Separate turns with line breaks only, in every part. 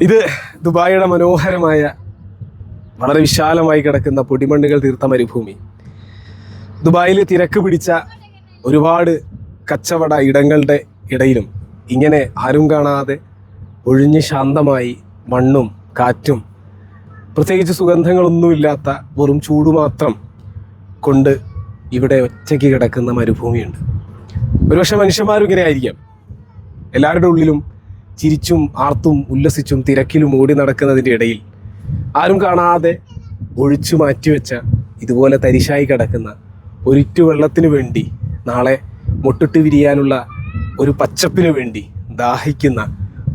ഇത് ദുബായിയുടെ മനോഹരമായ വളരെ വിശാലമായി കിടക്കുന്ന പൊടിമണ്ണുകൾ തീർത്ത മരുഭൂമി. ദുബായിൽ തിരക്ക് പിടിച്ച ഒരുപാട് കച്ചവട ഇടങ്ങളുടെ ഇടയിലും ഇങ്ങനെ ആരും കാണാതെ ഒഴിഞ്ഞ് ശാന്തമായി മണ്ണും കാറ്റും പ്രത്യേകിച്ച് സുഗന്ധങ്ങളൊന്നുമില്ലാത്ത വെറും ചൂട് മാത്രം കൊണ്ട് ഇവിടെ ഒറ്റയ്ക്ക് കിടക്കുന്ന മരുഭൂമിയുണ്ട്. ഒരുപക്ഷെ മനുഷ്യന്മാരും ഇങ്ങനെ ആയിരിക്കാം. എല്ലാവരുടെ ഉള്ളിലും ചിരിച്ചും ആർത്തും ഉല്ലസിച്ചും തിരക്കിലും ഓടി നടക്കുന്നതിൻ്റെ ഇടയിൽ ആരും കാണാതെ ഒഴിച്ചു മാറ്റിവെച്ച ഇതുപോലെ തരിശായി കിടക്കുന്ന ഒരിറ്റു വെള്ളത്തിന് വേണ്ടി, നാളെ മുട്ടിട്ട് വിരിയാനുള്ള ഒരു പച്ചപ്പിന് വേണ്ടി ദാഹിക്കുന്ന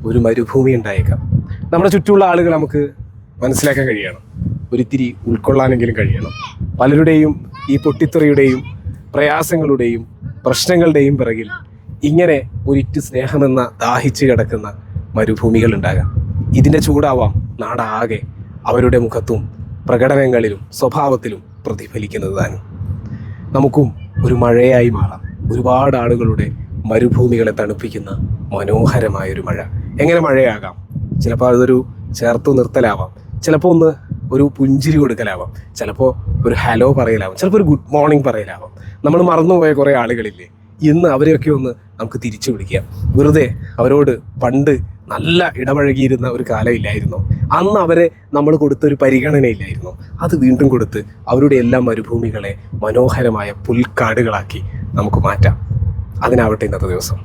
ഒരു മരുഭൂമി ഉണ്ടായേക്കാം. നമ്മുടെ ചുറ്റുമുള്ള ആളുകൾ നമുക്ക് മനസ്സിലാക്കാൻ കഴിയണം, ഒരിത്തിരി ഉൾക്കൊള്ളാനെങ്കിലും കഴിയണം. പലരുടെയും ഈ പൊട്ടിത്തെറിയുടെയും പ്രയാസങ്ങളുടെയും പ്രശ്നങ്ങളുടെയും പിറകിൽ ഇങ്ങനെ ഒരിറ്റ് സ്നേഹമെന്ന ദാഹിച്ച് കിടക്കുന്ന മരുഭൂമികൾ ഉണ്ടാകാം. ഇതിൻ്റെ ചൂടാവാം നാടാകെ അവരുടെ മുഖത്തും പ്രകടനങ്ങളിലും സ്വഭാവത്തിലും പ്രതിഫലിക്കുന്നത് താനും. നമുക്കും ഒരു മഴയായി മാറാം. ഒരുപാട് ആളുകളുടെ മരുഭൂമികളെ തണുപ്പിക്കുന്ന മനോഹരമായൊരു മഴ. എങ്ങനെ മഴയാകാം? ചിലപ്പോൾ അതൊരു ചേർത്തു നിർത്തലാവാം, ചിലപ്പോൾ ഒരു പുഞ്ചിരി കൊടുക്കലാവാം, ചിലപ്പോൾ ഒരു ഹലോ പറയലാവാം, ചിലപ്പോൾ ഒരു ഗുഡ് മോർണിംഗ് പറയലാവാം. നമ്മൾ മറന്നുപോയ കുറേ ആളുകളില്ലേ, ഇന്ന് അവരെയൊക്കെ നമുക്ക് തിരിച്ചു പിടിക്കാം. വെറുതെ അവരോട് പണ്ട് നല്ല ഇടപഴകിയിരുന്ന ഒരു കാലമില്ലായിരുന്നോ? അന്ന് അവരെ നമ്മൾ കൊടുത്തൊരു പരിഗണനയില്ലായിരുന്നോ? അത് വീണ്ടും കൊടുത്ത് അവരുടെ എല്ലാ മരുഭൂമികളെ മനോഹരമായ പുൽക്കാടുകളാക്കി നമുക്ക് മാറ്റാം. അതിനാവട്ടെ ഇന്നത്തെ ദിവസം.